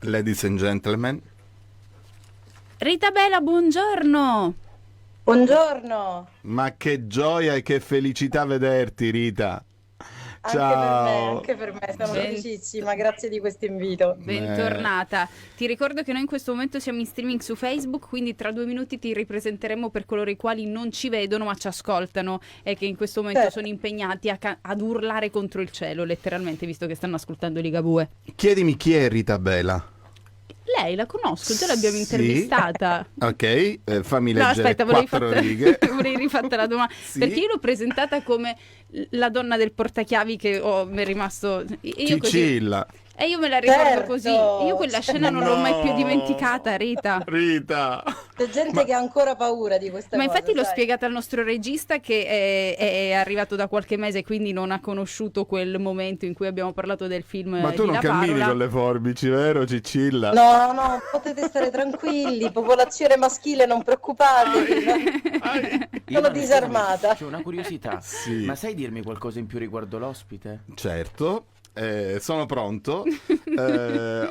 Ladies and gentlemen, Rita Bela, buongiorno. Buongiorno, ma che gioia e che felicità vederti, Rita. Ciao. anche per me, sono Ben- felicissima, grazie di questo invito. Bentornata. Ti ricordo che noi in questo momento siamo in streaming su Facebook, quindi tra 2 minuti ti ripresenteremo per coloro i quali non ci vedono ma ci ascoltano e che in questo momento Certo. sono impegnati ad urlare contro il cielo, letteralmente, visto che stanno ascoltando Ligabue. Chiedimi chi è Rita Bela. Lei la conosco, già l'abbiamo Sì. intervistata. Ok, fammi No, leggere aspetta, vorrei quattro fatta, righe. vorrei rifatta la domanda. Sì. Perché io l'ho presentata come la donna del portachiavi che mi è rimasto. Io così. Cicilla. E io me la ricordo Certo. così. Io quella scena non l'ho mai più dimenticata, Rita. Rita. C'è gente che ha ancora paura di questa Ma cosa. infatti l'ho sai. spiegata al nostro regista che è arrivato da qualche mese e quindi non ha conosciuto quel momento in cui abbiamo parlato del film Ma tu di non La cammini Parola. con le forbici, vero Cicilla? No, potete stare tranquilli, popolazione maschile, non preoccupatevi. Ai. Sono disarmata. C'è una curiosità. Sì. Ma sai dirmi qualcosa in più riguardo l'ospite? Certo. Sono pronto.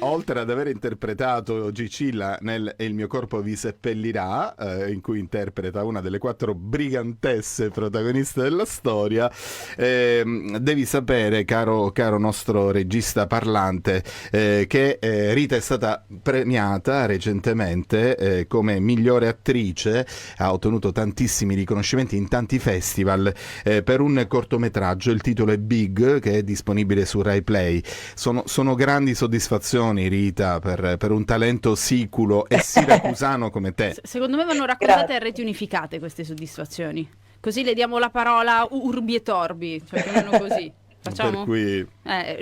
Oltre ad aver interpretato Gicilla nel E il mio corpo vi seppellirà, in cui interpreta una delle 4 brigantesse protagoniste della storia, devi sapere, caro nostro regista parlante, che Rita è stata premiata recentemente come migliore attrice, ha ottenuto tantissimi riconoscimenti in tanti festival per un cortometraggio. Il titolo è Big, che è disponibile su Rai Play. Sono grandi soddisfazioni, Rita, per un talento siculo e siracusano come te. Secondo me vanno raccontate Grazie. a reti unificate queste soddisfazioni. Così le diamo la parola urbi e torbi, cioè più o meno così. Facciamo? Per cui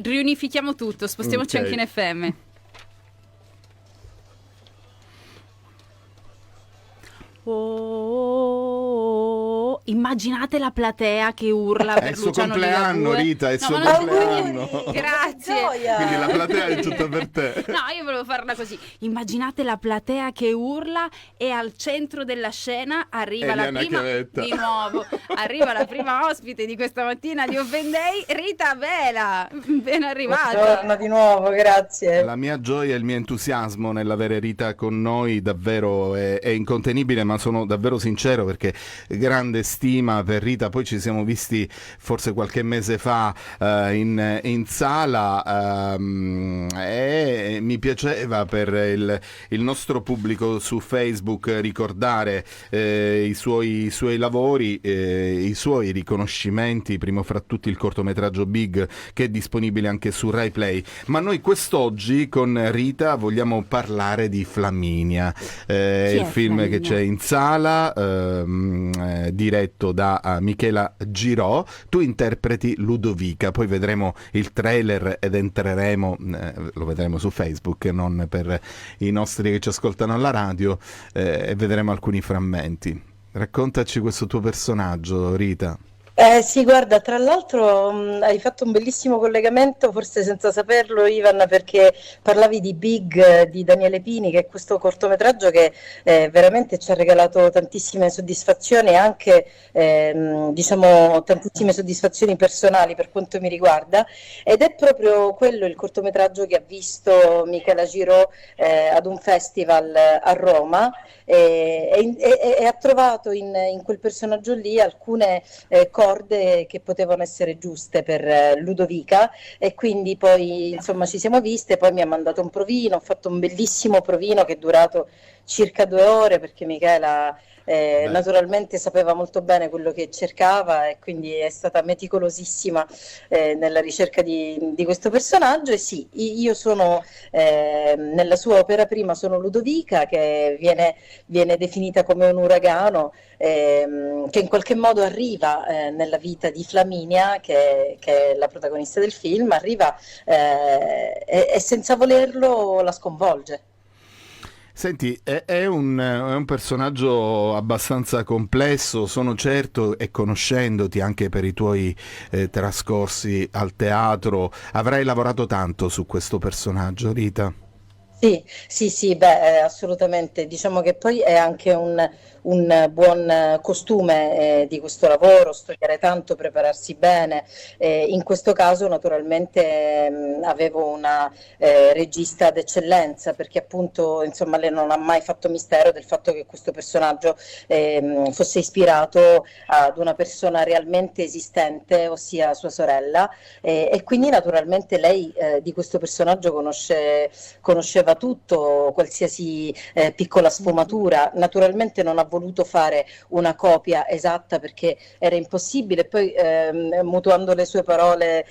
Riunifichiamo tutto, spostiamoci Ok. anche in FM. Oh, immaginate la platea che urla è per il suo Luciano compleanno, Ligabue. Rita, è il No, suo ma non- compleanno. Grazie. Gioia. Quindi la platea è tutta per te. No, io volevo farla così. Immaginate la platea che urla e al centro della scena arriva la Eliana prima Chiavetta. di nuovo. Arriva la prima ospite di questa mattina di Open Day, Rita Bela. Ben arrivata. Buongiorno di nuovo, grazie. La mia gioia e il mio entusiasmo nell'avere Rita con noi davvero è incontenibile, ma sono davvero sincero perché grande stima per Rita. Poi ci siamo visti forse qualche mese fa in sala e mi piaceva per il nostro pubblico su Facebook ricordare i suoi lavori, i suoi riconoscimenti, primo fra tutti il cortometraggio Big, che è disponibile anche su Rai Play. Ma noi quest'oggi con Rita vogliamo parlare di Flaminia, il film Flaminia? che c'è in sala, diretto da Michela Girò. Tu interpreti Ludovica, poi vedremo il trailer ed entreremo, lo vedremo su Facebook, non per i nostri che ci ascoltano alla radio, e vedremo alcuni frammenti. Raccontaci questo tuo personaggio, Rita. Sì, guarda, tra l'altro hai fatto un bellissimo collegamento, forse senza saperlo, Ivan, perché parlavi di Big di Daniele Pini, che è questo cortometraggio che veramente ci ha regalato tantissime soddisfazioni e anche diciamo tantissime soddisfazioni personali per quanto mi riguarda, ed è proprio quello il cortometraggio che ha visto Michela Giro ad un festival a Roma e ha trovato in quel personaggio lì alcune corde che potevano essere giuste per Ludovica, e quindi poi insomma ci siamo viste, poi mi ha mandato un provino, ho fatto un bellissimo provino che è durato circa 2 ore perché Michela naturalmente sapeva molto bene quello che cercava e quindi è stata meticolosissima nella ricerca di questo personaggio. E sì, io sono nella sua opera prima sono Ludovica, che viene definita come un uragano che in qualche modo arriva nella vita di Flaminia, che è la protagonista del film, arriva e senza volerlo la sconvolge. Senti, è un personaggio abbastanza complesso, sono certo, e conoscendoti anche per i tuoi trascorsi al teatro, avrai lavorato tanto su questo personaggio, Rita. Sì, sì, sì, beh, assolutamente. Diciamo che poi è anche un un buon costume di questo lavoro, studiare tanto, prepararsi bene. In questo caso naturalmente avevo una regista d'eccellenza, perché appunto insomma lei non ha mai fatto mistero del fatto che questo personaggio fosse ispirato ad una persona realmente esistente, ossia sua sorella, e quindi naturalmente lei di questo personaggio conosceva tutto, qualsiasi piccola sfumatura. Naturalmente non ha voluto fare una copia esatta perché era impossibile. Poi mutuando le sue parole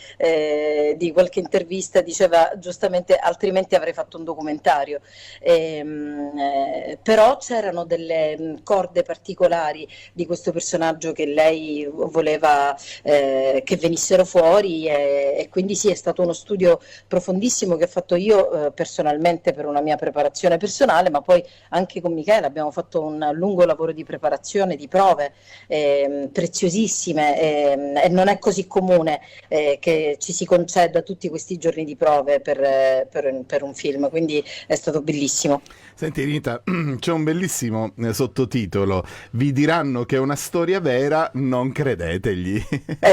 di qualche intervista diceva giustamente altrimenti avrei fatto un documentario, però c'erano delle corde particolari di questo personaggio che lei voleva che venissero fuori, e quindi sì, è stato uno studio profondissimo che ho fatto io personalmente per una mia preparazione personale, ma poi anche con Michele abbiamo fatto un lungo lavoro di preparazione, di prove preziosissime, e non è così comune che ci si conceda tutti questi giorni di prove per un film, quindi è stato bellissimo. Senti Rita, c'è un bellissimo sottotitolo: vi diranno che è una storia vera, non credetegli.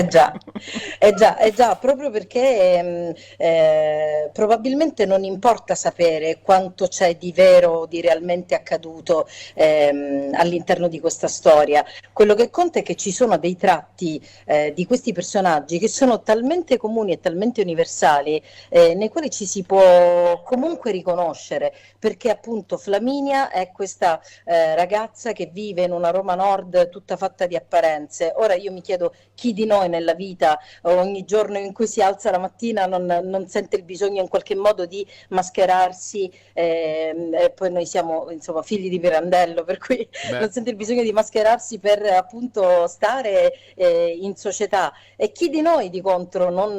Già, proprio perché probabilmente non importa sapere quanto c'è di vero, di realmente accaduto all'interno di questa storia. Quello che conta è che ci sono dei tratti di questi personaggi che sono talmente comuni e talmente universali, nei quali ci si può comunque riconoscere, perché appunto Flaminia è questa ragazza che vive in una Roma Nord tutta fatta di apparenze. Ora io mi chiedo, chi di noi nella vita ogni giorno in cui si alza la mattina non sente il bisogno in qualche modo di mascherarsi, e poi noi siamo insomma figli di Pirandello, per cui non sente il bisogno di mascherarsi per appunto stare in società. E chi di noi di contro non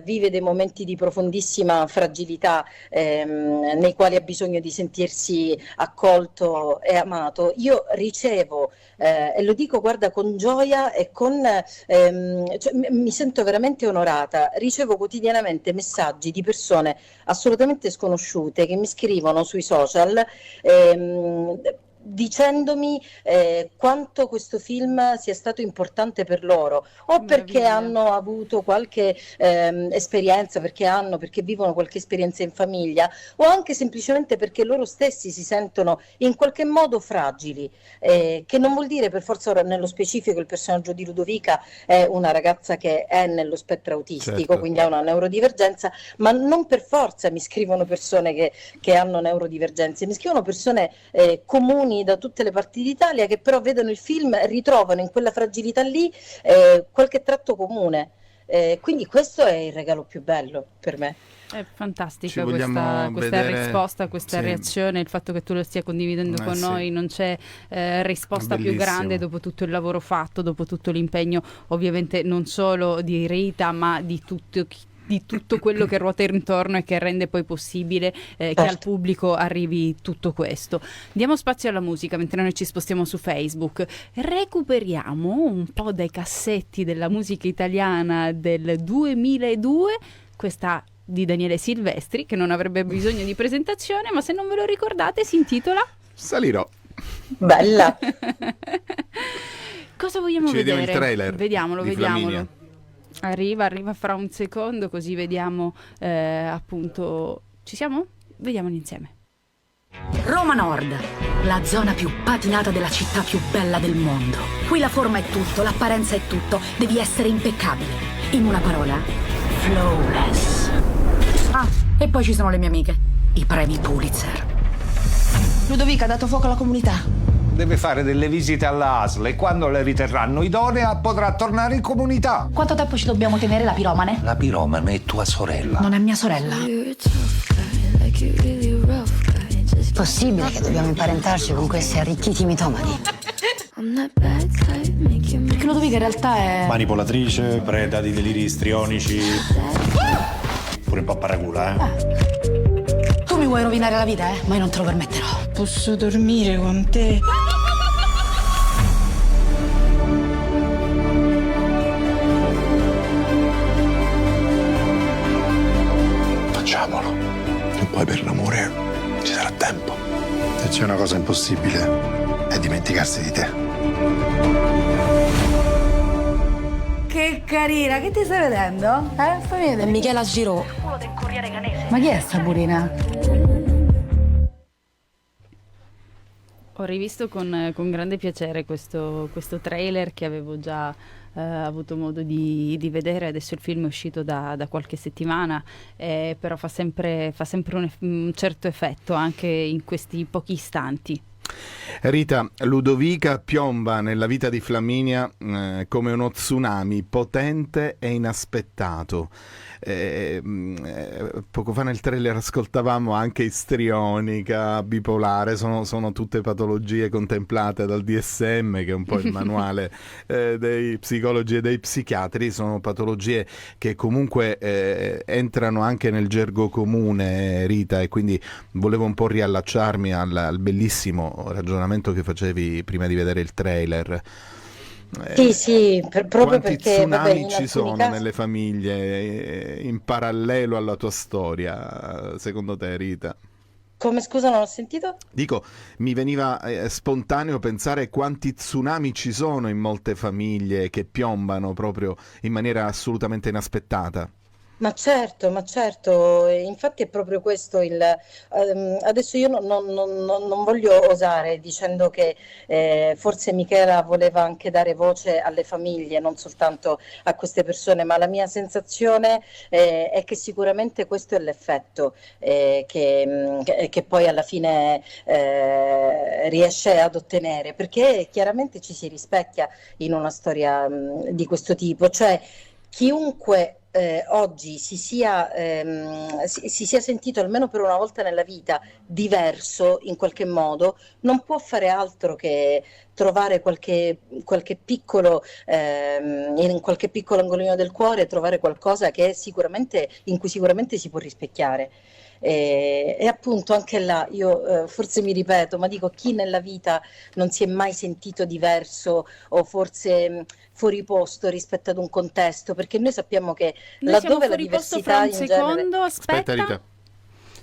vive dei momenti di profondissima fragilità, nei quali ha bisogno di sentirsi accolto e amato. Io ricevo, e lo dico guarda con gioia e cioè, mi sento veramente onorata, ricevo quotidianamente messaggi di persone assolutamente sconosciute che mi scrivono sui social dicendomi quanto questo film sia stato importante per loro, o perché hanno avuto qualche esperienza, perché vivono qualche esperienza in famiglia, o anche semplicemente perché loro stessi si sentono in qualche modo fragili, che non vuol dire per forza. Ora nello specifico il personaggio di Ludovica è una ragazza che è nello spettro autistico, certo, quindi ha una neurodivergenza, ma non per forza mi scrivono persone che hanno neurodivergenze, mi scrivono persone comuni da tutte le parti d'Italia, che però vedono il film e ritrovano in quella fragilità lì qualche tratto comune. Quindi questo è il regalo più bello per me. È fantastica Ci vogliamo questa vedere, risposta, questa sì, reazione, il fatto che tu lo stia condividendo con sì, noi, non c'è risposta più bellissimo, grande dopo tutto il lavoro fatto, dopo tutto l'impegno, ovviamente non solo di Rita, ma di tutto quello che ruota intorno e che rende poi possibile che al pubblico arrivi tutto questo. Diamo spazio alla musica mentre noi ci spostiamo su Facebook. Recuperiamo un po' dai cassetti della musica italiana del 2002, questa di Daniele Silvestri, che non avrebbe bisogno di presentazione, ma se non ve lo ricordate si intitola Salirò. Bella. Cosa vogliamo Ci vedere? vediamo il trailer Vediamolo. di Flaminia. Arriva fra un secondo, così vediamo appunto. Ci siamo? Vediamolo insieme. Roma Nord, la zona più patinata della città più bella del mondo. Qui la forma è tutto, l'apparenza è tutto, devi essere impeccabile. In una parola, flawless. Ah, e poi ci sono le mie amiche, i premi Pulitzer. Ludovica ha dato fuoco alla comunità. Deve fare delle visite alla ASL e quando le riterranno idonea potrà tornare in comunità. Quanto tempo ci dobbiamo tenere la piromane? La piromane è tua sorella. Non è mia sorella. Possibile che dobbiamo imparentarci con questi arricchiti mitomani? Perché Ludovica in realtà è... manipolatrice, preda di deliri istrionici. Pure un po' paragula, Tu mi vuoi rovinare la vita, ma io non te lo permetterò. Posso dormire con te? Facciamolo. E poi per l'amore ci sarà tempo. Se c'è una cosa impossibile, è dimenticarsi di te. Che carina, che ti stai vedendo? Fammi vedere. Michela Giro. Ma chi è sta burina? Ho rivisto con grande piacere questo trailer che avevo già avuto modo di vedere. Adesso il film è uscito da qualche settimana, però fa sempre un certo effetto anche in questi pochi istanti. Rita, Ludovica piomba nella vita di Flaminia come uno tsunami potente e inaspettato. Poco fa nel trailer ascoltavamo anche istrionica, bipolare, sono tutte patologie contemplate dal DSM, che è un po' il manuale dei psicologi e dei psichiatri. Sono patologie che comunque entrano anche nel gergo comune, Rita, e quindi volevo un po' riallacciarmi al bellissimo ragionamento che facevi prima di vedere il trailer. Sì, proprio Quanti perché tsunami in ci sono casi... nelle famiglie in parallelo alla tua storia, secondo te, Rita? Come, scusa, non ho sentito? Dico, mi veniva spontaneo pensare quanti tsunami ci sono in molte famiglie che piombano proprio in maniera assolutamente inaspettata. Ma certo, infatti è proprio questo adesso io non voglio osare dicendo che forse Michela voleva anche dare voce alle famiglie, non soltanto a queste persone, ma la mia sensazione è che sicuramente questo è l'effetto che poi alla fine riesce ad ottenere, perché chiaramente ci si rispecchia in una storia di questo tipo, cioè chiunque oggi si sia sentito almeno per una volta nella vita diverso in qualche modo, non può fare altro che trovare qualche piccolo in qualche piccolo angolino del cuore, trovare qualcosa che in cui sicuramente si può rispecchiare. E appunto anche là io forse mi ripeto, ma dico, chi nella vita non si è mai sentito diverso o forse fuori posto rispetto ad un contesto, perché noi sappiamo che laddove la diversità in genere... Aspetta, Rita.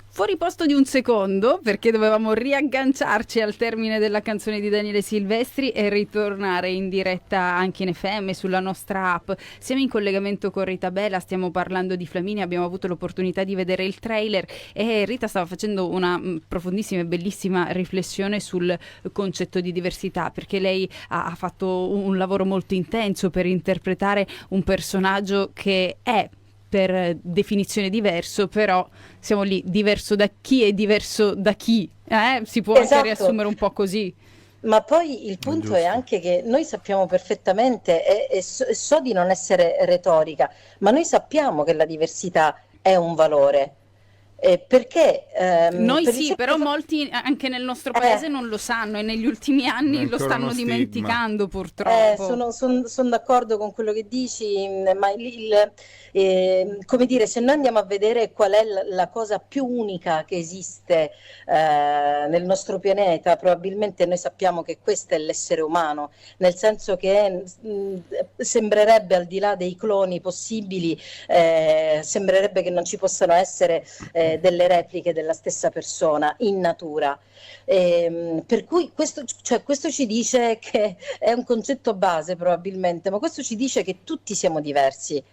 Fuori posto di un secondo, perché dovevamo riagganciarci al termine della canzone di Daniele Silvestri e ritornare in diretta anche in FM sulla nostra app. Siamo in collegamento con Rita Bella, stiamo parlando di Flaminia, abbiamo avuto l'opportunità di vedere il trailer e Rita stava facendo una profondissima e bellissima riflessione sul concetto di diversità, perché lei ha fatto un lavoro molto intenso per interpretare un personaggio che è per definizione diverso, però siamo lì, diverso da chi è diverso da chi, si può anche riassumere un po' così. Ma poi il punto è anche che noi sappiamo perfettamente, e so di non essere retorica, ma noi sappiamo che la diversità è un valore. Perché noi sì, però molti anche nel nostro paese non lo sanno e negli ultimi anni lo stanno dimenticando, purtroppo. Sono d'accordo con quello che dici, ma come dire, se noi andiamo a vedere qual è la cosa più unica che esiste nel nostro pianeta, probabilmente noi sappiamo che questo è l'essere umano, nel senso che sembrerebbe, al di là dei cloni possibili, sembrerebbe che non ci possano essere delle repliche della stessa persona in natura, per cui questo ci dice che è un concetto base probabilmente, ma questo ci dice che tutti siamo diversi.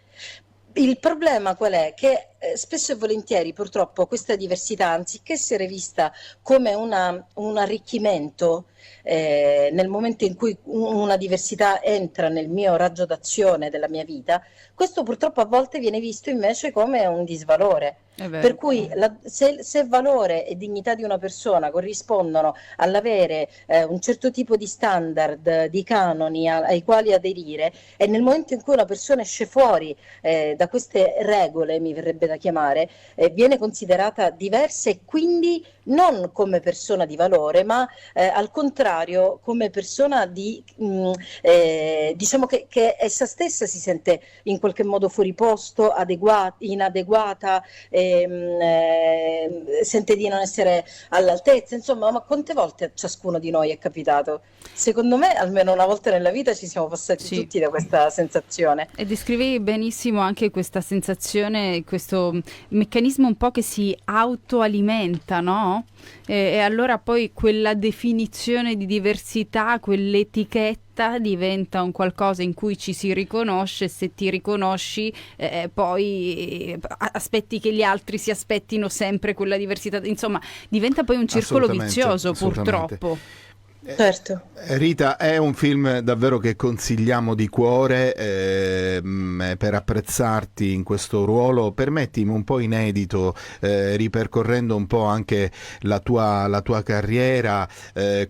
Il problema qual è? Che spesso e volentieri purtroppo questa diversità, anziché essere vista come un arricchimento, nel momento in cui una diversità entra nel mio raggio d'azione della mia vita, questo purtroppo a volte viene visto invece come un disvalore. Per cui se valore e dignità di una persona corrispondono all'avere un certo tipo di standard, di canoni ai quali aderire, e nel momento in cui una persona esce fuori da queste regole, mi verrebbe da chiamare, viene considerata diversa e quindi non come persona di valore, ma al contrario come persona diciamo che essa stessa si sente in qualche modo fuori posto, inadeguata, sente di non essere all'altezza, insomma. Ma quante volte a ciascuno di noi è capitato? Secondo me almeno una volta nella vita ci siamo passati tutti da questa sensazione. E descrivi benissimo anche questa sensazione, questo meccanismo un po' che si autoalimenta, no? no? E allora poi quella definizione di diversità, quell'etichetta diventa un qualcosa in cui ci si riconosce. Se ti riconosci, poi aspetti che gli altri si aspettino sempre quella diversità, insomma diventa poi un circolo vizioso, purtroppo. Certo. Rita, è un film davvero che consigliamo di cuore per apprezzarti in questo ruolo. Permettimi un po' inedito, ripercorrendo un po' anche la tua carriera,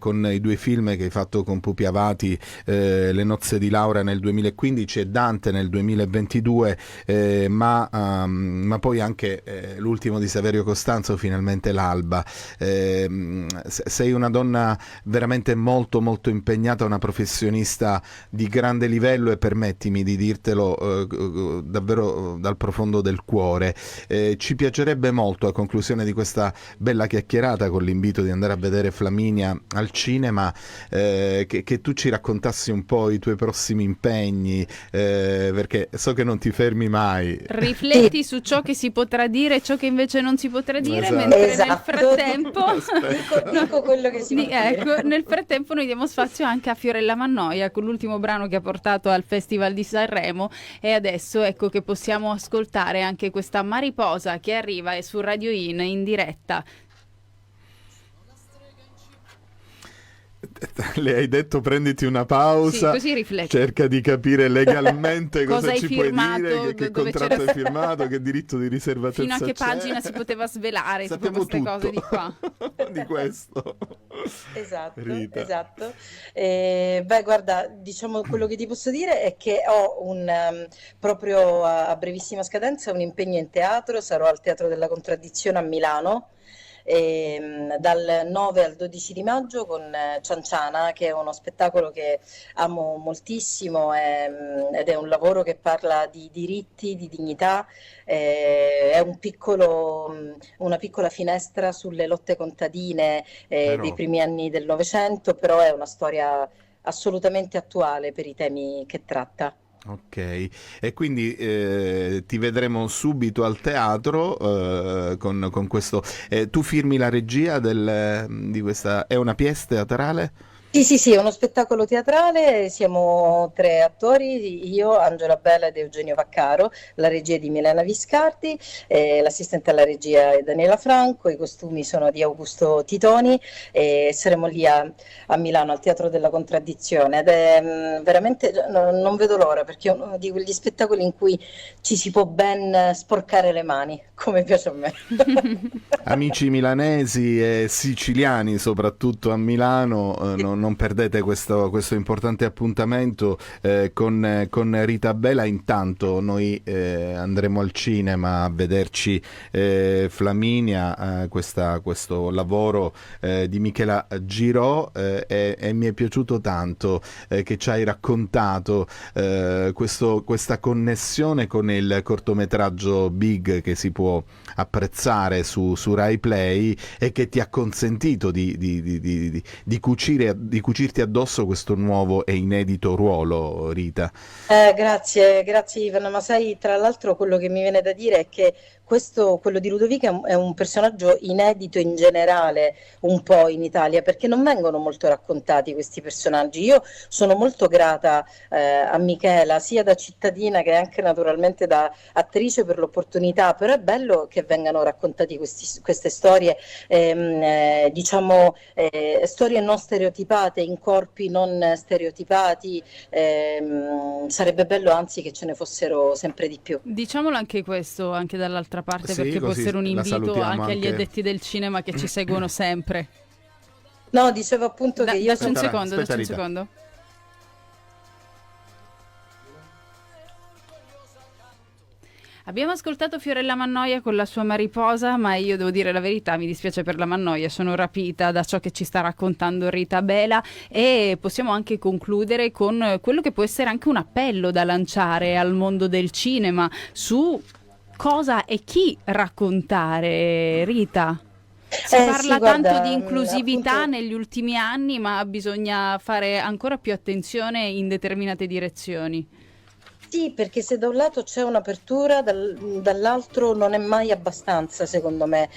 con i 2 film che hai fatto con Pupi Avati, Le nozze di Laura nel 2015 e Dante nel 2022, ma poi anche l'ultimo di Saverio Costanzo, Finalmente l'alba. Sei una donna veramente molto molto impegnata, una professionista di grande livello, e permettimi di dirtelo davvero dal profondo del cuore. Ci piacerebbe molto, a conclusione di questa bella chiacchierata, con l'invito di andare a vedere Flaminia al cinema, che tu ci raccontassi un po' i tuoi prossimi impegni, perché so che non ti fermi mai. Rifletti su ciò che si potrà dire e ciò che invece non si potrà dire, Esatto. mentre Esatto. nel frattempo Dico quello che si può dire. ecco, nel frattempo noi diamo spazio anche a Fiorella Mannoia con l'ultimo brano che ha portato al Festival di Sanremo, e adesso ecco che possiamo ascoltare anche questa Mariposa che arriva su Radio In diretta. Le hai detto prenditi una pausa, Sì, così rifletti. cerca di capire legalmente Cosa cosa hai ci puoi firmato, dire, che dove contratto c'era- hai firmato, che diritto di riservatezza Fino a che c'è. pagina si poteva svelare tutte Sappiamo queste cose di tutto qua. di questo. Esatto, Rita. esatto. Beh, guarda, diciamo, quello che ti posso dire è che ho proprio a brevissima scadenza un impegno in teatro. Sarò al Teatro della Contraddizione a Milano, dal 9 al 12 di maggio con Cianciana, che è uno spettacolo che amo moltissimo, ed è un lavoro che parla di diritti, di dignità. È una piccola finestra sulle lotte contadine dei primi anni del Novecento, però è una storia assolutamente attuale per i temi che tratta. Ok, e quindi ti vedremo subito al teatro con questo. Tu firmi la regia di questa. È una pièce teatrale? Sì, è uno spettacolo teatrale, siamo 3 attori, io, Angela Bella ed Eugenio Vaccaro, la regia è di Milena Viscardi, l'assistente alla regia è Daniela Franco, i costumi sono di Augusto Titoni, e saremo lì a Milano al Teatro della Contraddizione, ed è veramente, non vedo l'ora, perché è uno di quegli spettacoli in cui ci si può ben sporcare le mani, come piace a me. Amici milanesi e siciliani, soprattutto a Milano, non perdete questo importante appuntamento con Rita Bela. Intanto noi andremo al cinema a vederci Flaminia, questo lavoro di Michela Girò, e mi è piaciuto tanto che ci hai raccontato questa connessione con il cortometraggio Big, che si può apprezzare su Rai Play, e che ti ha consentito di cucirti addosso questo nuovo e inedito ruolo, Rita. Grazie Ivana, ma sai, tra l'altro quello che mi viene da dire è che quello di Ludovica è un personaggio inedito in generale un po' in Italia, perché non vengono molto raccontati questi personaggi. Io sono molto grata a Michela, sia da cittadina che anche naturalmente da attrice, per l'opportunità, però è bello che vengano raccontati queste storie, storie non stereotipate, in corpi non stereotipati. Sarebbe bello anzi che ce ne fossero sempre di più. Diciamolo anche questo, anche dall'altra parte, Sì, perché può così essere un la invito salutiamo anche agli anche. addetti del cinema che ci seguono sempre. No, dicevo appunto che io Dacci un secondo, aspetta, dacci un Rita. secondo. Abbiamo ascoltato Fiorella Mannoia con la sua Mariposa, ma io devo dire la verità, mi dispiace per la Mannoia, sono rapita da ciò che ci sta raccontando Rita Bela, e possiamo anche concludere con quello che può essere anche un appello da lanciare al mondo del cinema su cosa e chi raccontare, Rita. Si parla guarda, tanto di inclusività appunto, negli ultimi anni, ma bisogna fare ancora più attenzione in determinate direzioni. Sì, perché se da un lato c'è un'apertura, dall'altro non è mai abbastanza, secondo me.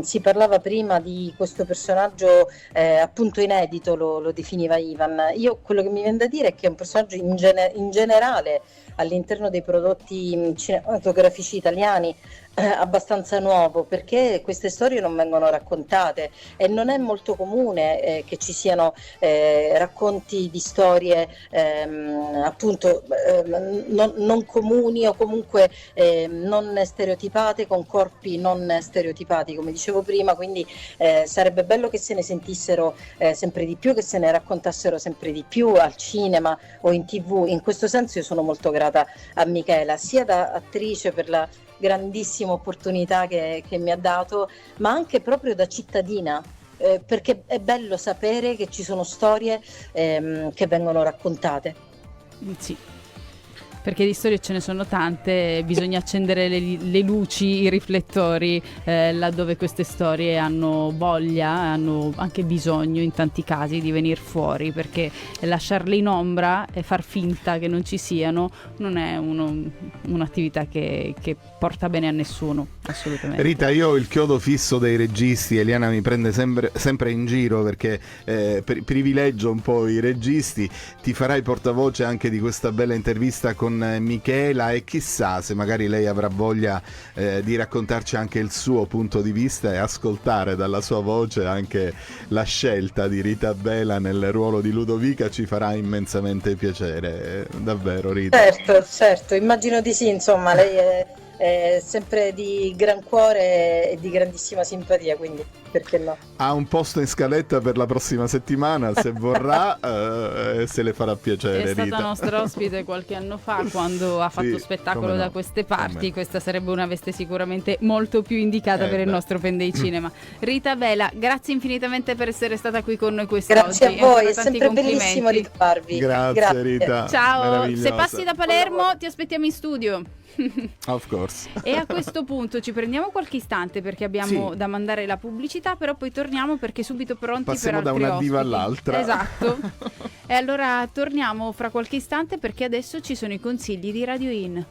Si parlava prima di questo personaggio appunto inedito, lo definiva Ivan. Io quello che mi viene da dire è che è un personaggio in generale all'interno dei prodotti cinematografici italiani abbastanza nuovo, perché queste storie non vengono raccontate e non è molto comune che ci siano racconti di storie appunto non comuni o comunque non stereotipate, con corpi non stereotipati, come dicevo prima, quindi sarebbe bello che se ne sentissero sempre di più, che se ne raccontassero sempre di più al cinema o in TV. In questo senso io sono molto grata a Michela, sia da attrice per la grandissima opportunità che mi ha dato, ma anche proprio da cittadina, perché è bello sapere che ci sono storie che vengono raccontate. Sì, perché di storie ce ne sono tante, bisogna accendere le luci, i riflettori laddove queste storie hanno voglia, hanno anche bisogno in tanti casi di venire fuori, perché lasciarle in ombra e far finta che non ci siano non è un'attività che porta bene a nessuno, assolutamente. Rita, io ho il chiodo fisso dei registi, Eliana mi prende sempre in giro perché privilegio un po' i registi, ti farai portavoce anche di questa bella intervista con Michela e chissà se magari lei avrà voglia di raccontarci anche il suo punto di vista e ascoltare dalla sua voce anche la scelta di Rita Bela nel ruolo di Ludovica, ci farà immensamente piacere, davvero Rita. Certo, immagino di sì, insomma, lei è sempre di gran cuore e di grandissima simpatia, quindi perché no? Ha un posto in scaletta per la prossima settimana, se vorrà, se le farà piacere. È stata Rita. nostra ospite qualche anno fa quando ha fatto spettacolo da queste parti. Questa sarebbe una veste sicuramente molto più indicata per il nostro Pen Day Cinema. Rita Bela, grazie infinitamente per essere stata qui con noi quest'oggi. Grazie a voi, è sempre bellissimo ritrovarvi. Grazie Rita. Ciao, se passi da Palermo ti aspettiamo in studio. Of course. E a questo punto ci prendiamo qualche istante perché abbiamo da mandare la pubblicità, però poi torniamo perché subito pronti Passiamo per altri da una diva ospiti. all'altra. Esatto. E allora torniamo fra qualche istante perché adesso ci sono i consigli di Radio In.